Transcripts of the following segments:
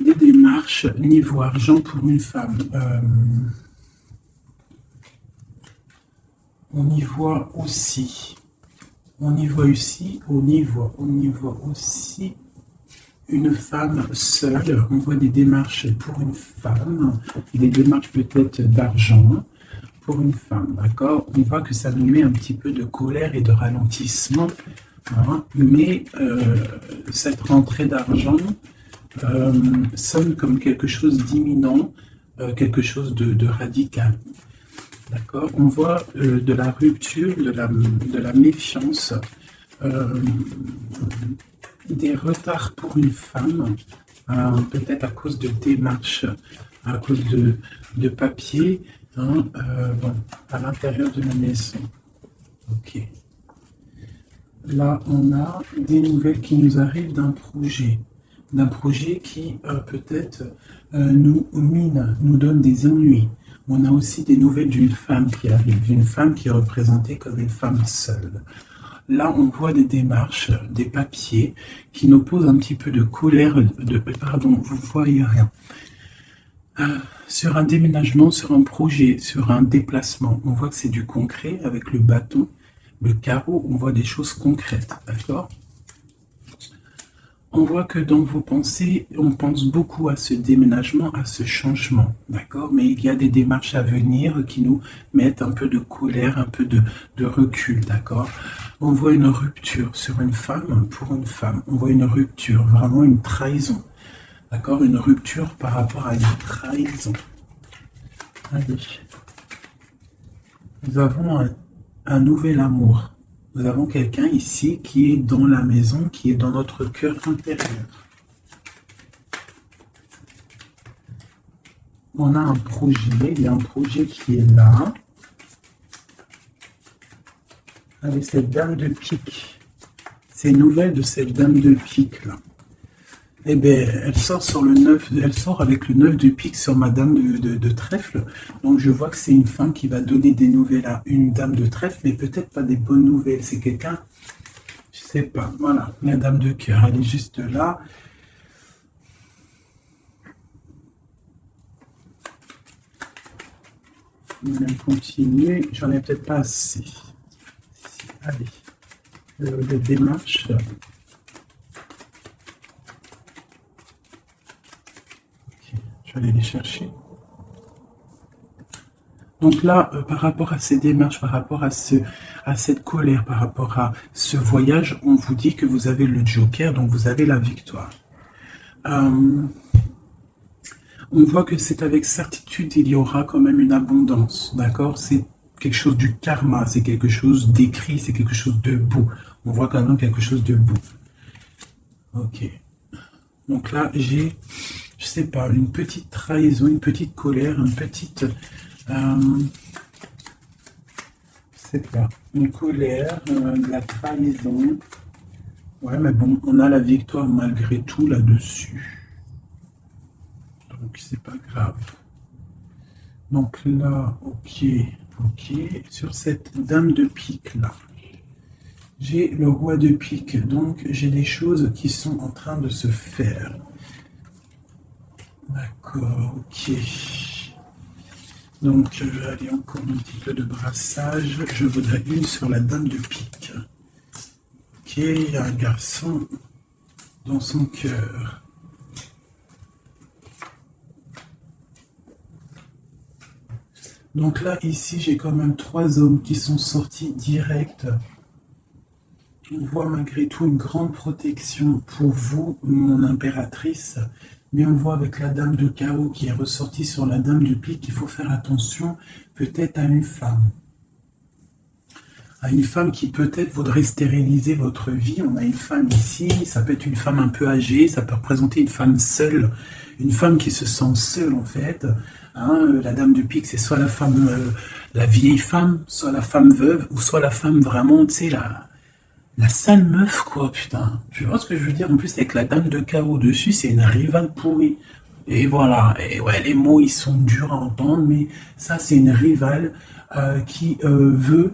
des démarches niveau argent pour une femme. On y voit aussi, aussi une femme seule. On voit des démarches pour une femme, des démarches peut-être d'argent pour une femme, d'accord? On voit que ça nous met un petit peu de colère et de ralentissement, hein, mais cette rentrée d'argent sonne comme quelque chose d'imminent, quelque chose de radical. D'accord? On voit de la rupture, de la méfiance, des retards pour une femme, peut-être à cause de démarches, à cause de papiers, hein, bon, à l'intérieur de la maison. Ok. Là, on a des nouvelles qui nous arrivent d'un projet qui peut-être nous mine, nous donne des ennuis. On a aussi des nouvelles d'une femme qui arrive, d'une femme qui est représentée comme une femme seule. Là, on voit des démarches, des papiers qui nous posent un petit peu de colère, pardon, vous voyez rien. Sur un déménagement, sur un projet, sur un déplacement, on voit que c'est du concret avec le bâton, le carreau, on voit des choses concrètes, d'accord? On voit que dans vos pensées, on pense beaucoup à ce déménagement, à ce changement, d'accord? Mais il y a des démarches à venir qui nous mettent un peu de colère, un peu de recul, d'accord? On voit une rupture sur une femme, pour une femme. On voit une rupture, vraiment une trahison, d'accord? Une rupture par rapport à une trahison. Allez. Nous avons un nouvel amour. Nous avons quelqu'un ici qui est dans la maison, qui est dans notre cœur intérieur. On a un projet, il y a un projet qui est là. Avec cette dame de pique. Ces nouvelles de cette dame de pique là. Eh bien, elle sort sur le 9, elle sort avec le 9 de pique sur ma dame de trèfle. Donc je vois que c'est une femme qui va donner des nouvelles à une dame de trèfle, mais peut-être pas des bonnes nouvelles. C'est quelqu'un, je sais pas. Voilà, la dame de cœur, elle est juste là. On va continuer. J'en ai peut-être pas assez. Allez, les démarches. Aller les chercher. Donc là, par rapport à ces démarches, par rapport à cette colère, par rapport à ce voyage, on vous dit que vous avez le joker, donc vous avez la victoire. On voit que c'est avec certitude, il y aura quand même une abondance, d'accord? C'est quelque chose du karma, c'est quelque chose d'écrit, c'est quelque chose de beau. On voit quand même quelque chose de beau. Ok. Donc là, j'ai... je sais pas, une petite trahison, une petite colère, une petite, je sais pas, une colère, de la trahison. Ouais, mais bon, on a la victoire malgré tout là-dessus. Donc, c'est pas grave. Donc là, ok, sur cette dame de pique là, j'ai le roi de pique, donc j'ai des choses qui sont en train de se faire. D'accord, ok. Donc, allez, encore un petit peu de brassage. Je voudrais une sur la dame de pique. Ok, il y a un garçon dans son cœur. Donc là, ici, j'ai quand même 3 hommes qui sont sortis direct. On voit malgré tout une grande protection pour vous, mon impératrice. Mais on voit avec la dame de chaos qui est ressortie sur la dame de pique qu'il faut faire attention peut-être à une femme. À une femme qui peut-être voudrait stériliser votre vie. On a une femme ici, ça peut être une femme un peu âgée, ça peut représenter une femme seule, une femme qui se sent seule en fait. Hein, la dame de pique, c'est soit la femme, la vieille femme, soit la femme veuve, ou soit la femme vraiment, tu sais, la sale meuf, quoi, putain. Tu vois ce que je veux dire? En plus, avec la dame de chaos dessus, c'est une rivale pourrie. Et voilà. Et ouais, les mots, ils sont durs à entendre, mais ça, c'est une rivale qui veut...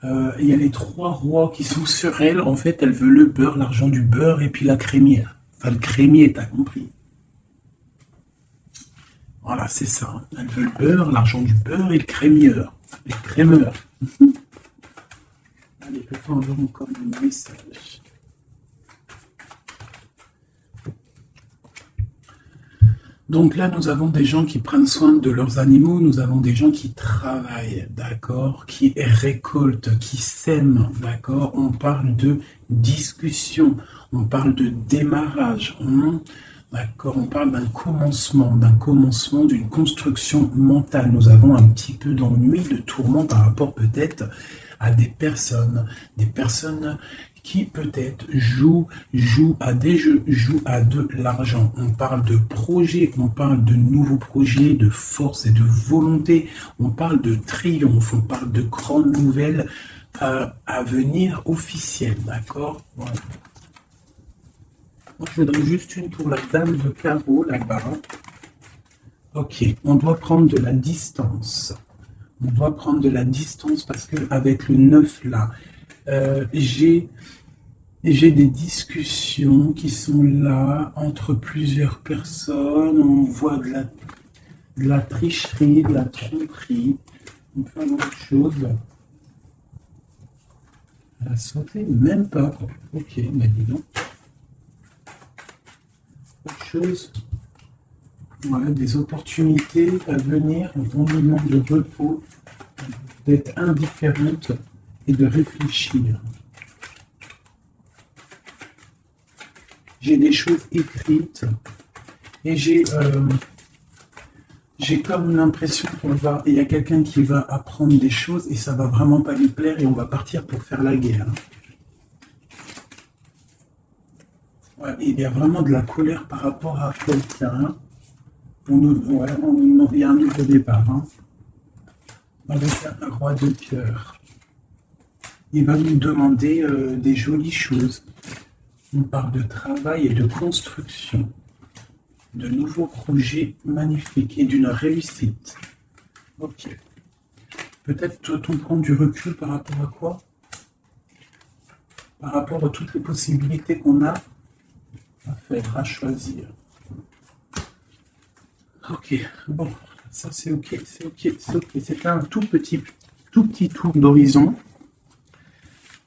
Il y a les 3 rois qui sont sur elle. En fait, elle veut le beurre, l'argent du beurre, et puis la crémière. Enfin, le crémier, t'as compris. Voilà, c'est ça. Elle veut le beurre, l'argent du beurre et le crémeur. Les crémeurs. Allez, peut-être envoie encore un message. Donc là, nous avons des gens qui prennent soin de leurs animaux, nous avons des gens qui travaillent, d'accord, qui récoltent, qui sèment, d'accord. On parle de discussion, on parle de démarrage, d'accord. On parle d'un commencement, d'une construction mentale. Nous avons un petit peu d'ennui, de tourment par rapport peut-être à des personnes qui peut-être jouent à des jeux, jouent à de l'argent. On parle de projets, on parle de nouveaux projets, de force et de volonté. On parle de triomphe, on parle de grandes nouvelles à venir officielles, d'accord? Voilà. Moi, je voudrais juste une pour la dame de carreau là-bas. Ok, on doit prendre de la distance. On doit prendre de la distance parce qu'avec le 9 là, j'ai des discussions qui sont là entre plusieurs personnes. On voit de la tricherie, de la tromperie. On peut avoir autre chose. Elle a sauté, même pas. Ok, mais dis donc. Autre chose. Voilà, des opportunités à venir, un moment de repos, d'être indifférente et de réfléchir. J'ai des choses écrites et j'ai comme l'impression il y a quelqu'un qui va apprendre des choses et ça va vraiment pas lui plaire et on va partir pour faire la guerre. Ouais, il y a vraiment de la colère par rapport à quelqu'un. Il y a un nouveau départ. Avec un roi de cœur. Il va nous demander des jolies choses. On parle de travail et de construction, de nouveaux projets magnifiques et d'une réussite. Ok. Peut-être doit-on prendre du recul par rapport à quoi? Par rapport à toutes les possibilités qu'on a à faire, à choisir. Ok, bon, ça c'est ok, c'est ok, c'est ok. C'est un tout petit tour d'horizon.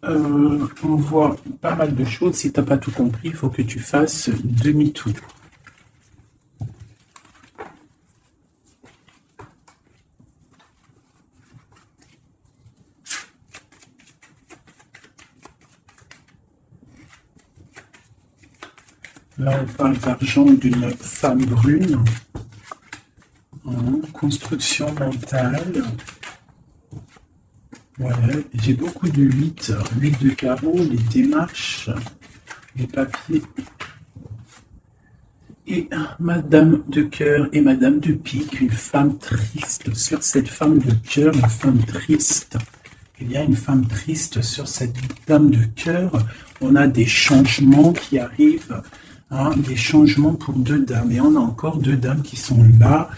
On voit pas mal de choses. Si tu n'as pas tout compris, il faut que tu fasses demi-tour. Là, on parle d'argent d'une femme brune. Construction mentale. Voilà, j'ai beaucoup de 8 de carreau, les démarches, les papiers. Et Madame de cœur et Madame de pique, une femme triste. Sur cette femme de cœur, une femme triste. Il y a une femme triste sur cette dame de cœur. On a des changements qui arrivent, des changements pour deux dames. Et on a encore deux dames qui sont là.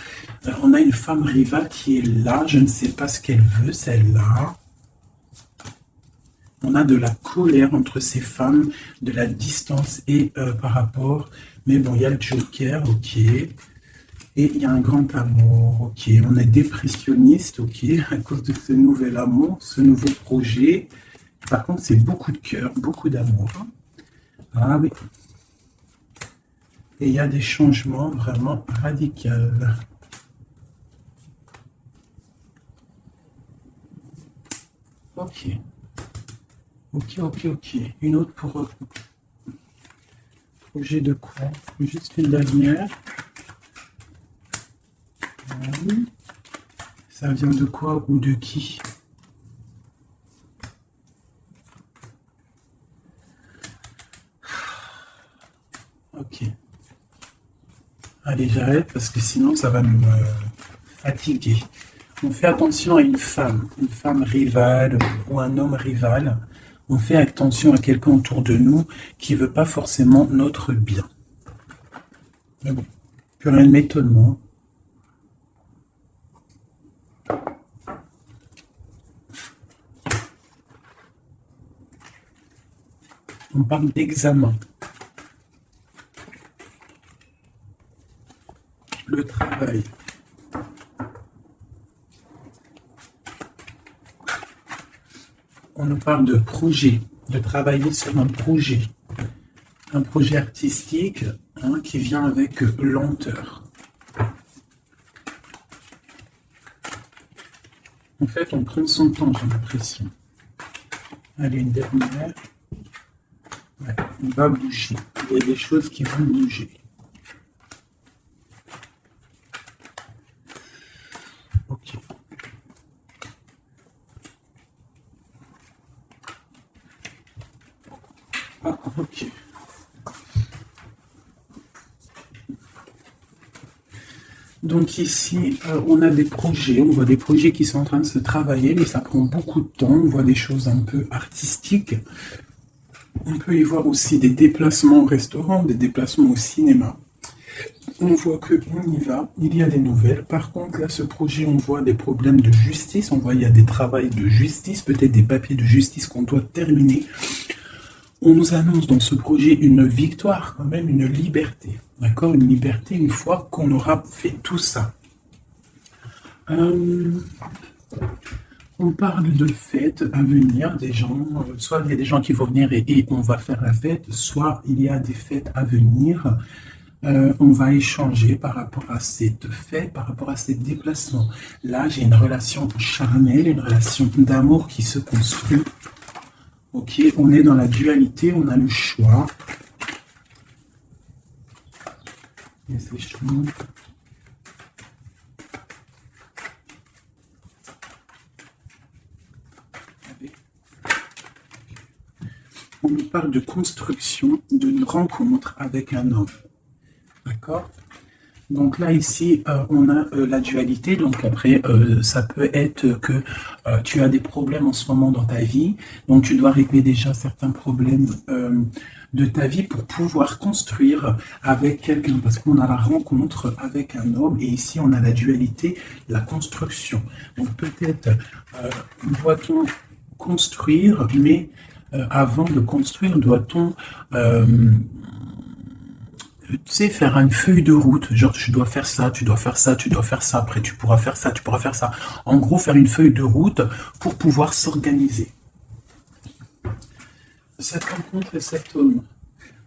On a une femme rivale qui est là. Je ne sais pas ce qu'elle veut, celle-là. On a de la colère entre ces femmes, de la distance et par rapport. Mais bon, il y a le Joker, ok. Et il y a un grand amour, ok. On est dépressionniste, ok, à cause de ce nouvel amour, ce nouveau projet. Par contre, c'est beaucoup de cœur, beaucoup d'amour. Ah oui. Et il y a des changements vraiment radicaux. Ok. Ok, ok, ok. Une autre pour projet de quoi? Juste une dernière. Ça vient de quoi ou de qui? Ok. Allez, j'arrête parce que sinon ça va me fatiguer. On fait attention à une femme rivale ou un homme rival. On fait attention à quelqu'un autour de nous qui ne veut pas forcément notre bien. Mais bon, plus rien ne m'étonne, moi. On parle d'examen. Le travail. on nous parle de projet, de travailler sur un projet artistique qui vient avec lenteur. En fait, on prend son temps, j'ai l'impression. Allez, une dernière. Ouais, on va bouger. Il y a des choses qui vont bouger. Ok. Ah, ok. Donc ici, on a des projets, on voit des projets qui sont en train de se travailler, mais ça prend beaucoup de temps. On voit des choses un peu artistiques. On peut y voir aussi des déplacements au restaurant, des déplacements au cinéma. On voit qu'on y va, il y a des nouvelles. Par contre, là, ce projet, on voit des problèmes de justice. On voit qu'il y a des travaux de justice, peut-être des papiers de justice qu'on doit terminer. On nous annonce dans ce projet une victoire, quand même, une liberté. D'accord? Une liberté une fois qu'on aura fait tout ça. On parle de fêtes à venir, des gens, soit il y a des gens qui vont venir et on va faire la fête, soit il y a des fêtes à venir. On va échanger par rapport à cette fête, par rapport à ces déplacements. Là, j'ai une relation charnelle, une relation d'amour qui se construit. Ok, on est dans la dualité, on a le choix. Et c'est chaud. On nous parle de construction, d'une rencontre avec un homme. D'accord? Donc là, ici, on a la dualité. Donc après, ça peut être que tu as des problèmes en ce moment dans ta vie. Donc tu dois régler déjà certains problèmes de ta vie pour pouvoir construire avec quelqu'un. Parce qu'on a la rencontre avec un homme. Et ici, on a la dualité, la construction. Donc peut-être doit-on construire, mais avant de construire, doit-on... tu sais, faire une feuille de route, genre tu dois faire ça, tu dois faire ça, tu dois faire ça, après tu pourras faire ça, tu pourras faire ça. En gros, faire une feuille de route pour pouvoir s'organiser. Cette rencontre et cet homme.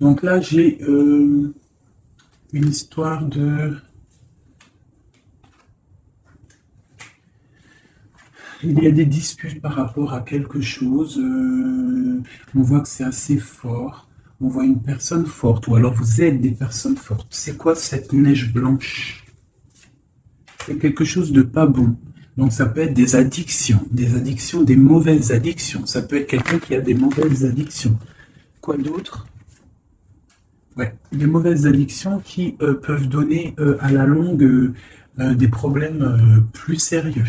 Donc là, j'ai une histoire de... Il y a des disputes par rapport à quelque chose. On voit que c'est assez fort. On voit une personne forte, ou alors vous êtes des personnes fortes. C'est quoi cette neige blanche? C'est quelque chose de pas bon. Donc ça peut être des addictions, des mauvaises addictions. Ça peut être quelqu'un qui a des mauvaises addictions. Quoi d'autre? Ouais, des mauvaises addictions qui peuvent donner à la longue des problèmes plus sérieux.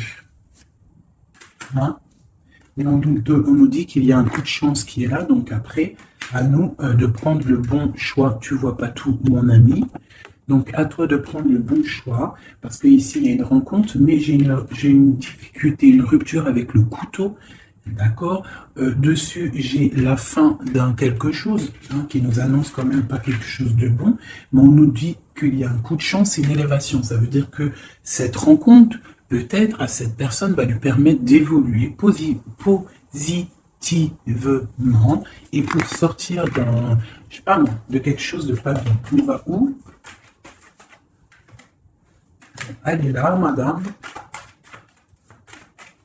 Hein? Et on nous dit qu'il y a un coup de chance qui est là, donc après, à nous de prendre le bon choix. Tu vois pas tout, mon ami. Donc, à toi de prendre le bon choix, parce qu'ici, il y a une rencontre, mais j'ai une difficulté, une rupture avec le couteau. D'accord? Dessus, j'ai la fin d'un quelque chose qui nous annonce quand même pas quelque chose de bon, mais on nous dit qu'il y a un coup de chance et une élévation. Ça veut dire que cette rencontre, peut-être, à cette personne va lui permettre d'évoluer positivement et pour sortir d'un, je sais pas moi, de quelque chose de pas bien. On va où? Elle est là, madame.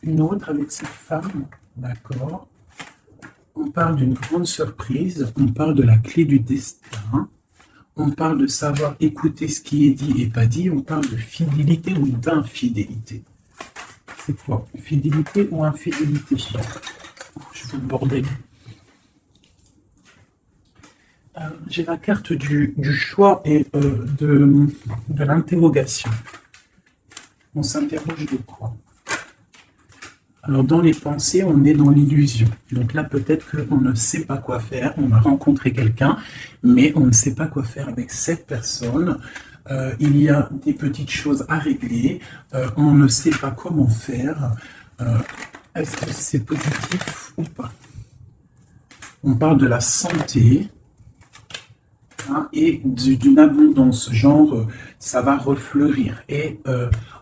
Une autre avec cette femme. D'accord. On parle d'une grande surprise. On parle de la clé du destin. On parle de savoir écouter ce qui est dit et pas dit. On parle de fidélité ou d'infidélité. C'est quoi? Fidélité ou infidélité? Je vous le bordel. J'ai la carte du choix et de l'interrogation. On s'interroge de quoi? Alors, dans les pensées, on est dans l'illusion. Donc là, peut-être qu'on ne sait pas quoi faire. On a rencontré quelqu'un, mais on ne sait pas quoi faire avec cette personne. Il y a des petites choses à régler. On ne sait pas comment faire. Est-ce que c'est positif ou pas? On parle de la santé et d'une abondance, genre ça va refleurir. Et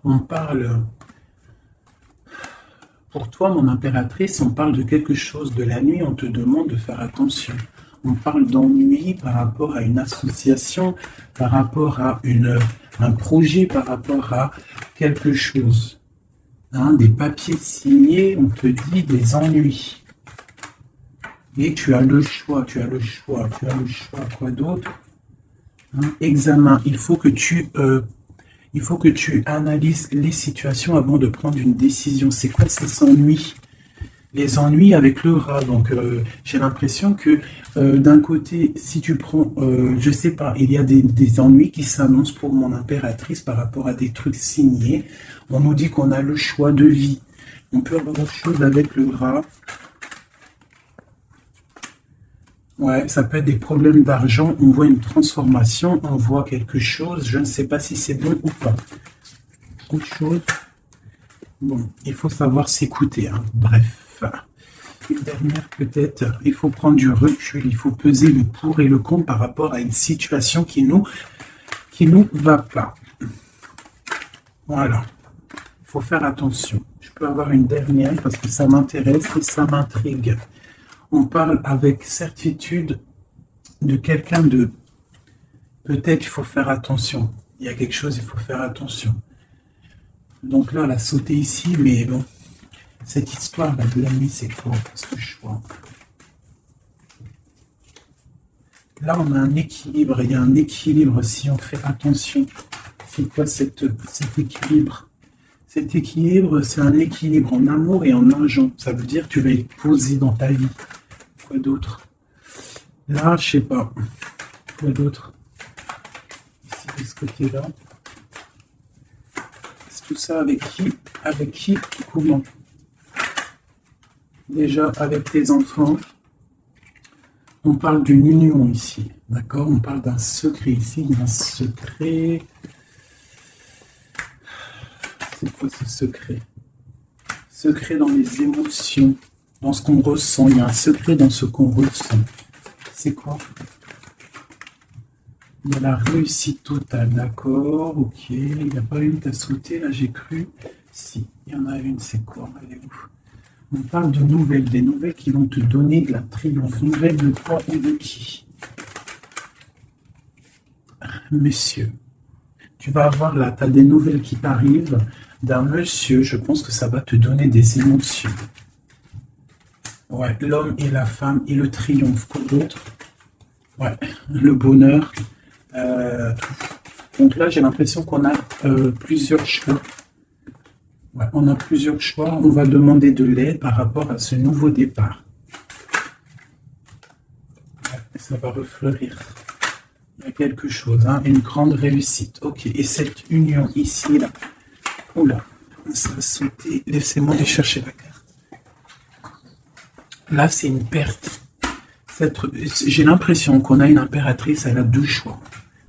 on parle Pour toi, mon impératrice, on parle de quelque chose de la nuit, on te demande de faire attention. On parle d'ennui par rapport à une association, par rapport à un projet, par rapport à quelque chose. Hein, des papiers signés, on te dit des ennuis. Et tu as le choix, tu as le choix, tu as le choix. Quoi d'autre? Hein, examen, il faut que tu analyses les situations avant de prendre une décision. C'est quoi ces ennuis? Les ennuis avec le rat. Donc, j'ai l'impression que d'un côté, si tu prends, je sais pas, il y a des ennuis qui s'annoncent pour mon impératrice par rapport à des trucs signés. On nous dit qu'on a le choix de vie. On peut avoir autre chose avec le rat. Ouais, ça peut être des problèmes d'argent. On voit une transformation, on voit quelque chose. Je ne sais pas si c'est bon ou pas. Autre chose. Bon, il faut savoir s'écouter. Hein. Bref. Une dernière peut-être. Il faut prendre du recul. Il faut peser le pour et le contre par rapport à une situation qui nous va pas. Voilà. Il faut faire attention. Je peux avoir une dernière parce que ça m'intéresse et ça m'intrigue. On parle avec certitude de quelqu'un de... Peut-être il faut faire attention. Il y a quelque chose, il faut faire attention. Donc là, elle a sauté ici, mais bon. Cette histoire-là de la nuit, c'est quoi? Parce que je vois. Là, on a un équilibre. Il y a un équilibre si on fait attention. C'est quoi cet équilibre? Cet équilibre, c'est un équilibre en amour et en argent. Ça veut dire que tu vas être posé dans ta vie. Quoi d'autre? Là, je sais pas. Quoi d'autre? Ici, de ce côté-là. C'est tout ça avec qui? Avec qui? Comment? Déjà, avec tes enfants. On parle d'une union ici. D'accord? On parle d'un secret ici. D'un secret. C'est quoi ce secret? Secret dans les émotions. Dans ce qu'on ressent. Il y a un secret dans ce qu'on ressent. C'est quoi? Il y a la réussite totale, d'accord, ok. Il n'y a pas une qui a sauté, là j'ai cru. Si, il y en a une, c'est quoi? Elle est où? On parle de nouvelles, des nouvelles qui vont te donner de la triomphe. Nouvelles de quoi et de qui? Monsieur, tu vas avoir là, tu as des nouvelles qui t'arrivent d'un monsieur, je pense que ça va te donner des émotions. Ouais, l'homme et la femme et le triomphe, quoi d'autre? Ouais, le bonheur. Donc là, j'ai l'impression qu'on a plusieurs choix. Ouais, on a plusieurs choix. On va demander de l'aide par rapport à ce nouveau départ. Ouais, ça va refleurir. Il y a quelque chose, hein, une grande réussite. Ok, et cette union ici, là. Oula, ça a sauté. Laissez-moi aller chercher la carte. Là, c'est une perte. J'ai l'impression qu'on a une impératrice, elle a deux choix.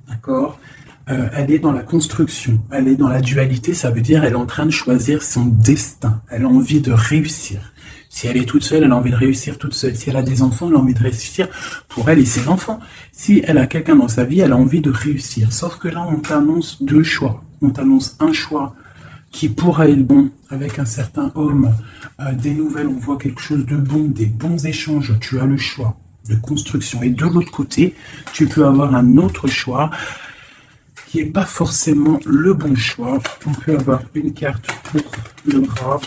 D'accord? Elle est dans la construction, elle est dans la dualité, ça veut dire elle est en train de choisir son destin. Elle a envie de réussir. Si elle est toute seule, elle a envie de réussir toute seule. Si elle a des enfants, elle a envie de réussir pour elle et ses enfants. Si elle a quelqu'un dans sa vie, elle a envie de réussir. Sauf que là, on t'annonce deux choix. On t'annonce un choix qui pourra être bon avec un certain homme. Des nouvelles, on voit quelque chose de bon, des bons échanges. Tu as le choix de construction. Et de l'autre côté, tu peux avoir un autre choix qui n'est pas forcément le bon choix. On peut avoir une carte pour le rat.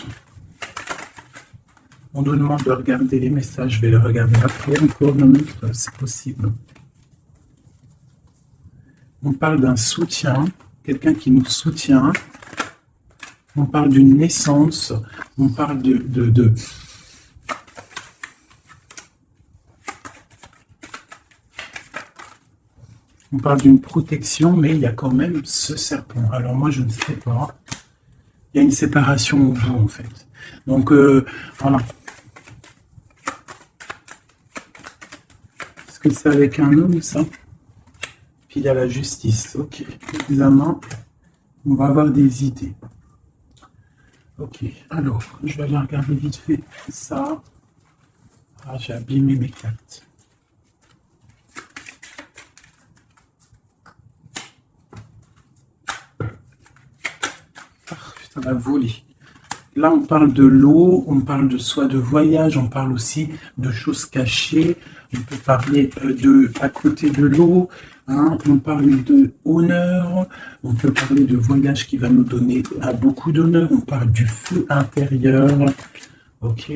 On nous demande de regarder les messages. Je vais les regarder après. Encore un autre, c'est possible. On parle d'un soutien, quelqu'un qui nous soutient. On parle d'une naissance. On parle de on parle d'une protection, mais il y a quand même ce serpent. Alors moi, je ne sais pas. Il y a une séparation au bout, en fait. Donc, voilà. Est-ce que c'est avec un homme, ça? Puis il y a la justice. Ok. Examen. On va avoir des idées. Ok. Alors, je vais aller regarder vite fait ça. Ah, j'ai abîmé mes cartes. Ça va voler. là, on parle de l'eau, on parle de soit de voyage, on parle aussi de choses cachées. On peut parler de à côté de l'eau, hein, on parle de honneur, on peut parler de voyage qui va nous donner beaucoup d'honneur, on parle du feu intérieur, ok,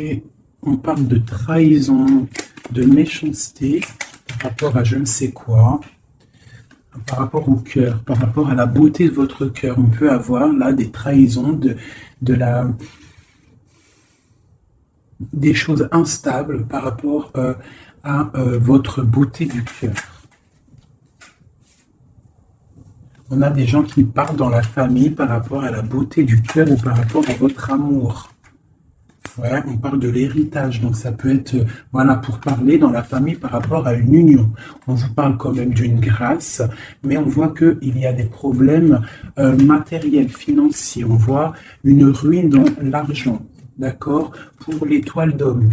on parle de trahison, de méchanceté par rapport à je ne sais quoi, par rapport au cœur, par rapport à la beauté de votre cœur. On peut avoir là des trahisons, des choses instables par rapport à votre beauté du cœur. On a des gens qui parlent dans la famille par rapport à la beauté du cœur ou par rapport à votre amour. Ouais, on parle de l'héritage, donc ça peut être, voilà, pour parler dans la famille par rapport à une union. On vous parle quand même d'une grâce, mais on voit qu'il y a des problèmes matériels, financiers. On voit une ruine dans l'argent, d'accord, pour l'étoile d'homme.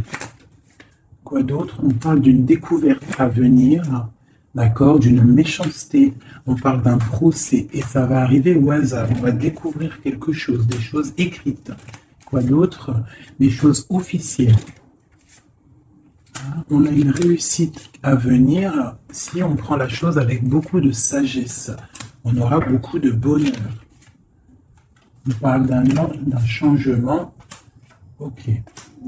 Quoi d'autre? On parle d'une découverte à venir, d'accord, d'une méchanceté. On parle d'un procès et ça va arriver au hasard. On va découvrir quelque chose, des choses écrites. Quoi d'autre? Des choses officielles. On a une réussite à venir si on prend la chose avec beaucoup de sagesse. On aura beaucoup de bonheur. On parle d'un changement, ok,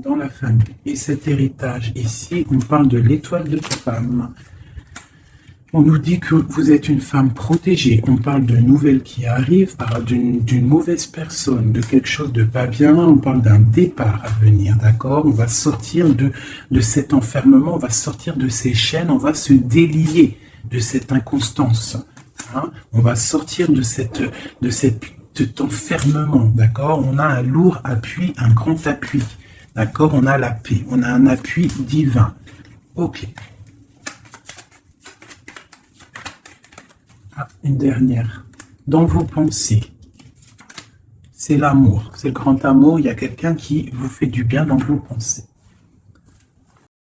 dans la famille. Et cet héritage, ici, on parle de l'étoile de femme. On nous dit que vous êtes une femme protégée. On parle de nouvelles qui arrivent, d'une mauvaise personne, de quelque chose de pas bien. On parle d'un départ à venir, d'accord? On va sortir de cet enfermement, on va sortir de ces chaînes, on va se délier de cette inconstance. Hein? On va sortir de cet enfermement, d'accord? On a un lourd appui, un grand appui, d'accord? On a la paix, on a un appui divin. Ok. Une dernière. Dans vos pensées, c'est l'amour, c'est le grand amour. Il y a quelqu'un qui vous fait du bien dans vos pensées.